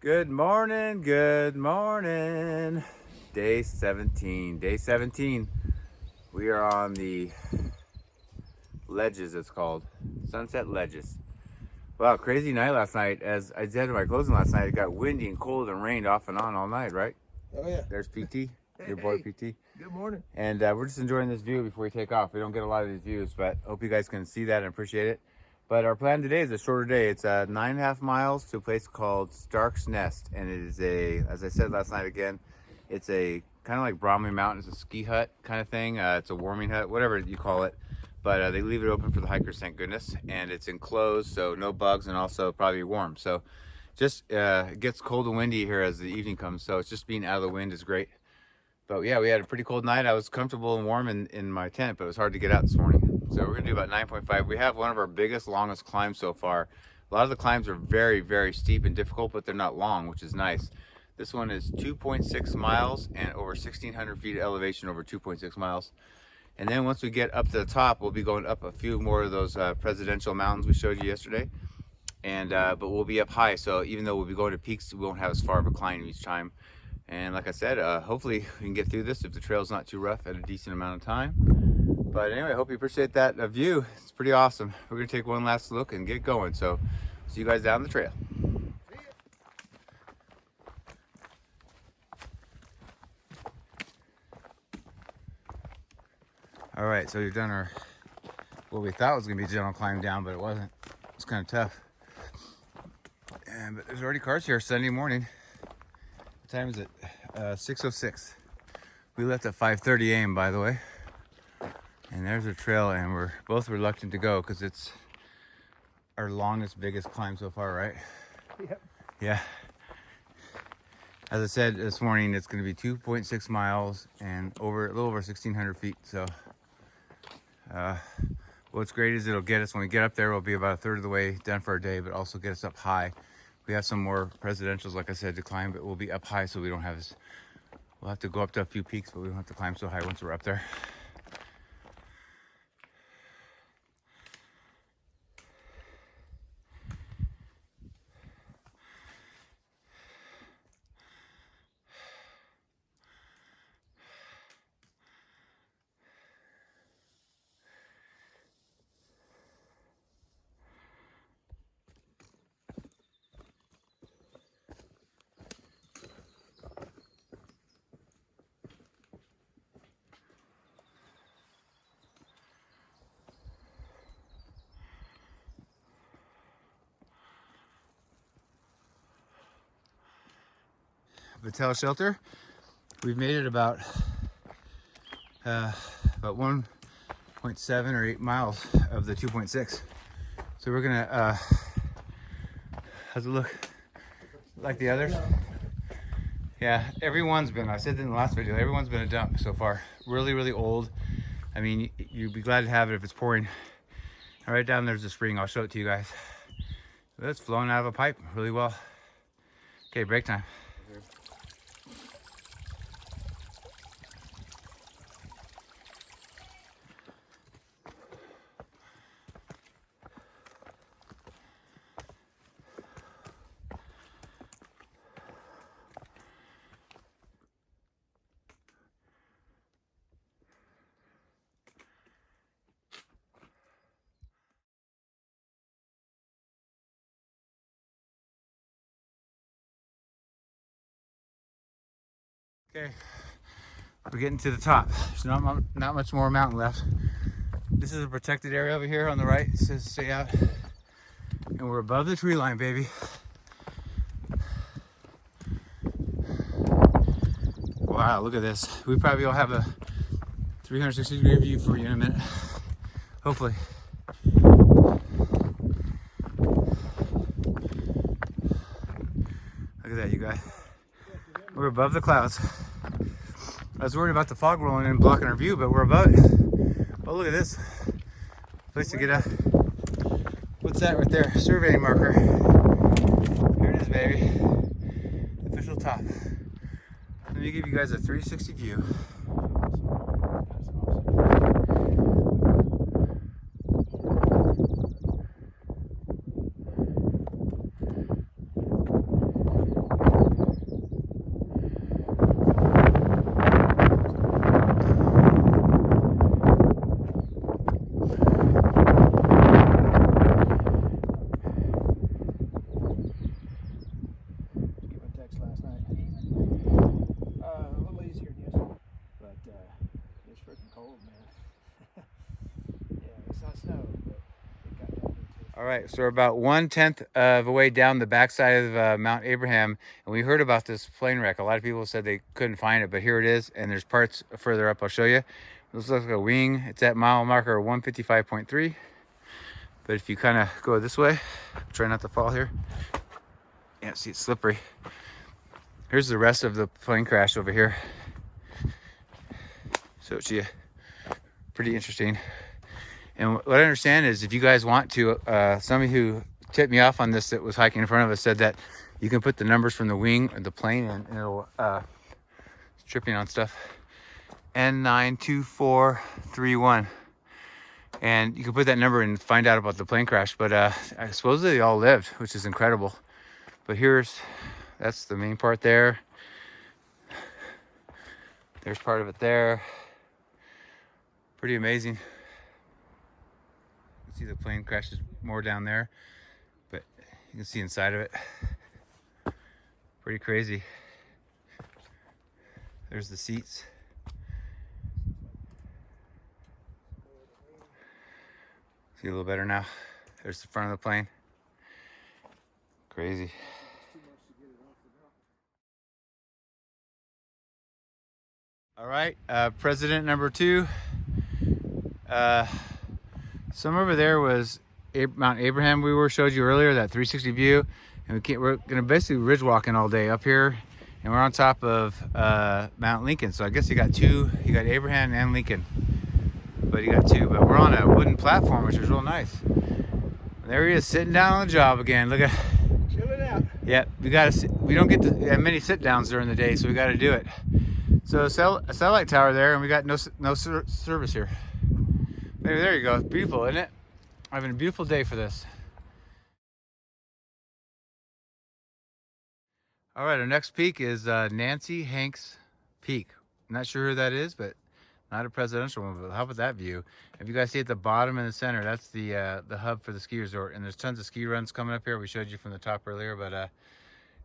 Good morning, good morning. Day 17. Day 17. We are on the ledges, it's called. Sunset Ledges. Wow, crazy night last night. As I said in my closing last night, it got windy and cold and rained off and on all night, right? Oh, yeah. There's PT, Hey, your boy hey. PT. Good morning. And we're just enjoying this view before we take off. We don't get a lot of these views, but hope you guys can see that and appreciate it. But our plan today is a shorter day. It's 9.5 miles to a place called Stark's Nest. And it is as I said last night again, it's a kind of like Bromley Mountain. It's a ski hut kind of thing. It's a warming hut, whatever you call it. But they leave it open for the hikers, thank goodness. And it's enclosed, so no bugs and also probably warm. So just it gets cold and windy here as the evening comes. So it's just being out of the wind is great. But yeah, we had a pretty cold night. I was comfortable and warm in my tent, but it was hard to get out this morning. So we're gonna do about 9.5. We have one of our biggest, longest climbs so far. A lot of the climbs are very, very steep and difficult, but they're not long, which is nice. This one is 2.6 miles and over 1,600 feet of elevation over 2.6 miles. And then once we get up to the top, we'll be going up a few more of those presidential mountains we showed you yesterday. And but we'll be up high, so even though we'll be going to peaks, we won't have as far of a climb each time. And like I said, hopefully we can get through this if the trail's not too rough at a decent amount of time. But anyway, I hope you appreciate that view. It's pretty awesome. We're gonna take one last look and get going. So see you guys down the trail. All right, so we've done our, what we thought was gonna be a gentle climb down, but it wasn't. It's kind of tough. But there's already cars here Sunday morning. What time is it? 6:06. We left at 5:30 a.m. by the way. And there's a trail, and we're both reluctant to go because it's our longest, biggest climb so far, right? Yep. Yeah. As I said this morning, it's going to be 2.6 miles and a little over 1,600 feet. So what's great is it'll get us, when we get up there, we'll be about a third of the way done for our day, but also get us up high. We have some more presidentials, like I said, to climb, but we'll be up high, so we don't have this. We'll have to go up to a few peaks, but we don't have to climb so high once we're up there. Battelle Shelter. We've made it about 1.7 or 8 miles of the 2.6. So we're gonna how's it look? Like the others? Yeah, everyone's been, I said in the last video, everyone's been a dump so far. Really, really old. I mean, you'd be glad to have it if it's pouring. And right down there's a spring. I'll show it to you guys. It's flowing out of a pipe really well. Okay, break time. Okay, we're getting to the top. There's not much more mountain left. This is a protected area over here on the right. It says stay out. And we're above the tree line, baby. Wow, look at this. We probably will have a 360-degree view for you in a minute. Hopefully. Look at that, you guys. We're above the clouds. I was worried about the fog rolling in and blocking our view, but we're above it. Oh, look at this. Place to get a, what's that right there? Surveying marker. Here it is, baby. Official top. Let me give you guys a 360 view. All right, so we're about 1/10 of a way down the backside of Mount Abraham, and we heard about this plane wreck. A lot of people said they couldn't find it, but here it is, and there's parts further up. I'll show you. This looks like a wing. It's at mile marker 155.3. But if you kind of go this way, try not to fall here. Yeah, see, it's slippery. Here's the rest of the plane crash over here. So it's pretty interesting. And what I understand is if you guys want to, somebody who tipped me off on this that was hiking in front of us said that you can put the numbers from the wing or the plane and it'll, it's tripping on stuff, N92431. And you can put that number and find out about the plane crash. But I supposedly they all lived, which is incredible. But that's the main part there. There's part of it there. Pretty amazing. See the plane crashes more down there, but you can see inside of it. Pretty crazy. There's the seats. See a little better now. There's the front of the plane. Crazy. All right, President number 2. Some over there was Mount Abraham we showed you earlier, that 360 view. And we're gonna basically ridge walking all day up here. And we're on top of Mount Lincoln. So I guess you got Abraham and Lincoln. But you got 2, but we're on a wooden platform, which is real nice. There he is, sitting down on the job again. Look at, chilling out. Yeah, we don't get to have many sit downs during the day, so we got to do it. So a satellite tower there, and we got no service here. Maybe there you go. It's beautiful, isn't it? Having a beautiful day for this. All right, our next peak is Nancy Hanks Peak. I'm not sure who that is, but not a presidential one. But how about that view? If you guys see at the bottom in the center, that's the hub for the ski resort, and there's tons of ski runs coming up here. We showed you from the top earlier, but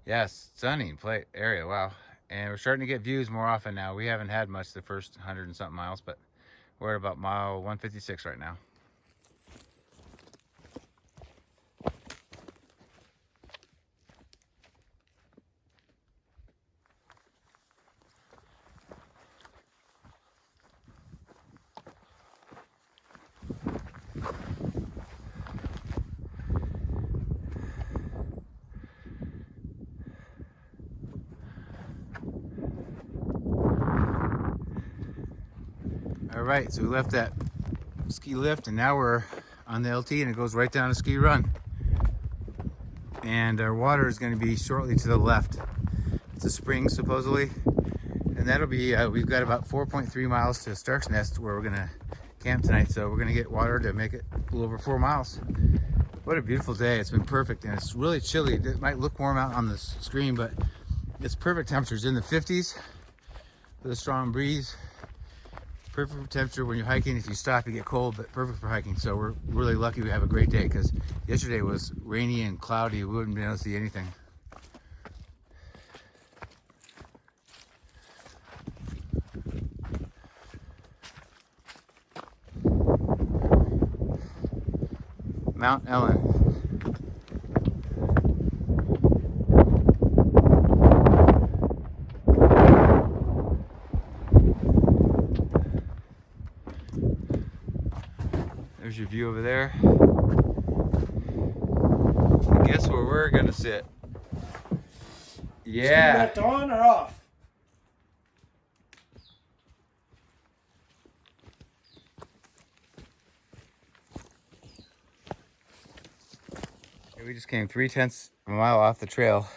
yeah, stunning area. Wow. And we're starting to get views more often now. We haven't had much the first 100 and something miles, but we're at about mile 156 right now. All right, so we left that ski lift and now we're on the LT and it goes right down to ski run. And our water is going to be shortly to the left. It's a spring supposedly. And that'll be, we've got about 4.3 miles to Stark's Nest where we're going to camp tonight. So we're going to get water to make it a little over 4 miles. What a beautiful day. It's been perfect and it's really chilly. It might look warm out on the screen, but it's perfect temperatures in the 50s with a strong breeze. Perfect temperature when you're hiking. If you stop, you get cold, but perfect for hiking. So we're really lucky we have a great day because yesterday was rainy and cloudy. We wouldn't be able to see anything. Mount Ellen. There's your view over there. And guess where we're gonna sit? Yeah. Is that on or off? We just came 3/10 of a mile off the trail.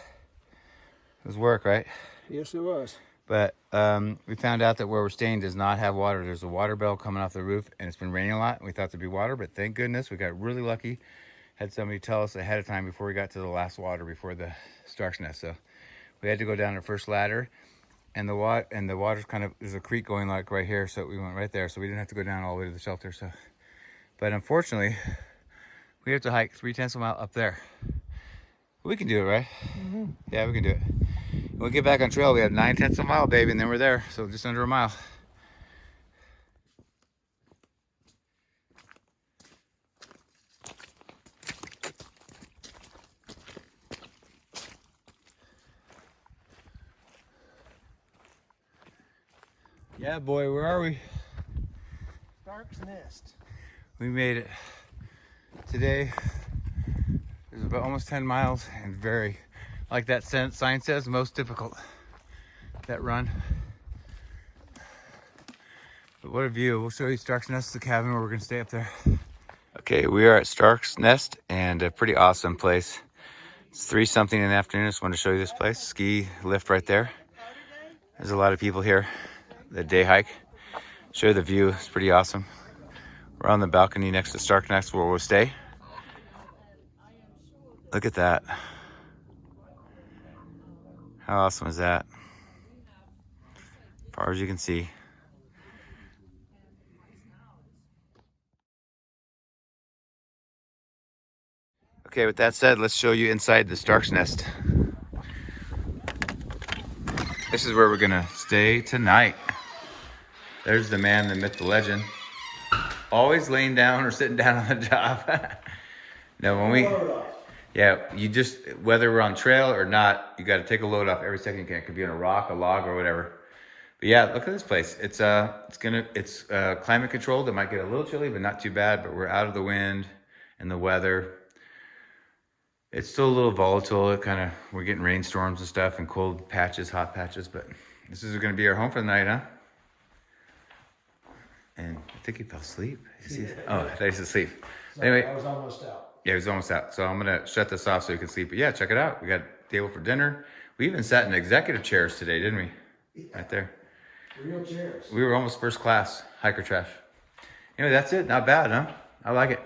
It was work, right? Yes, it was. But we found out that where we're staying does not have water. There's a water bill coming off the roof, and it's been raining a lot. We thought there'd be water, but thank goodness we got really lucky. Had somebody tell us ahead of time before we got to the last water before the Stark's Nest. So we had to go down the first ladder, and the water's kind of, there's a creek going like right here, so we went right there. So we didn't have to go down all the way to the shelter. So, but unfortunately, we have to hike 3/10 of a mile up there. We can do it, right? Mm-hmm. Yeah, we can do it. When we get back on trail, we have 9/10 of a mile, baby, and then we're there. So just under a mile. Yeah, boy, where are we? Stark's Nest. We made it. Today is about almost 10 miles and very, like that sign says, most difficult, that run. But what a view. We'll show you Stark's Nest, the cabin where we're gonna stay up there. Okay, we are at Stark's Nest and a pretty awesome place. It's 3 something in the afternoon. I just wanted to show you this place. Ski lift right there. There's a lot of people here. The day hike. Show you the view. It's pretty awesome. We're on the balcony next to Stark's Nest where we'll stay. Look at that. How awesome is that? As far as you can see. Okay, with that said, let's show you inside the Stark's Nest. This is where we're gonna stay tonight. There's the man, the myth, the legend. Always laying down or sitting down on the job. No, when we, yeah, you just, whether we're on trail or not, you gotta take a load off every second you can. It could be on a rock, a log, or whatever. But yeah, look at this place. It's climate controlled. It might get a little chilly, but not too bad. But we're out of the wind and the weather. It's still a little volatile. We're getting rainstorms and stuff and cold patches, hot patches, but this is gonna be our home for the night, huh? And I think he fell asleep. Oh, I thought he was asleep. Sorry, Anyway, I was almost out. yeah, he was almost out. So I'm gonna shut this off so you can sleep. But yeah, check it out. We got a table for dinner. We even sat in executive chairs today, didn't we? Right there. Real chairs. We were almost first class, hiker trash. Anyway, that's it. Not bad, huh? I like it.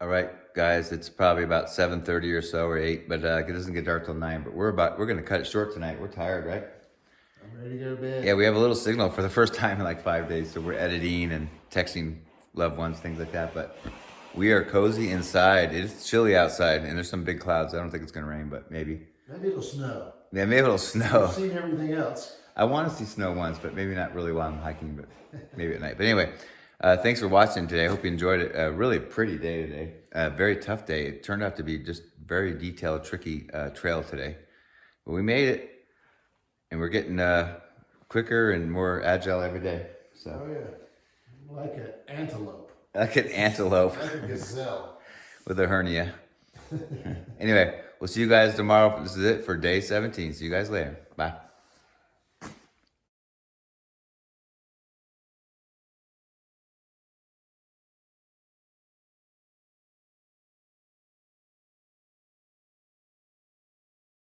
All right, guys, it's probably about 7:30 or so, or 8, but it doesn't get dark till 9. But we're gonna cut it short tonight. We're tired, right? I'm ready to go to bed. Yeah, we have a little signal for the first time in like 5 days, so we're editing and texting loved ones, things like that. But we are cozy inside. It's chilly outside, and there's some big clouds. I don't think it's gonna rain, but maybe. Maybe it'll snow. Yeah, maybe it'll snow. I've seen everything else. I want to see snow once, but maybe not really while I'm hiking, but maybe at night. But anyway, thanks for watching today. I hope you enjoyed it. A really pretty day today. A very tough day. It turned out to be just very detailed, tricky trail today. But we made it, and we're getting quicker and more agile every day. So. Oh yeah, like an antelope. Like an antelope. Like a gazelle. With a hernia. Anyway, we'll see you guys tomorrow. This is it for day 17. See you guys later. Bye.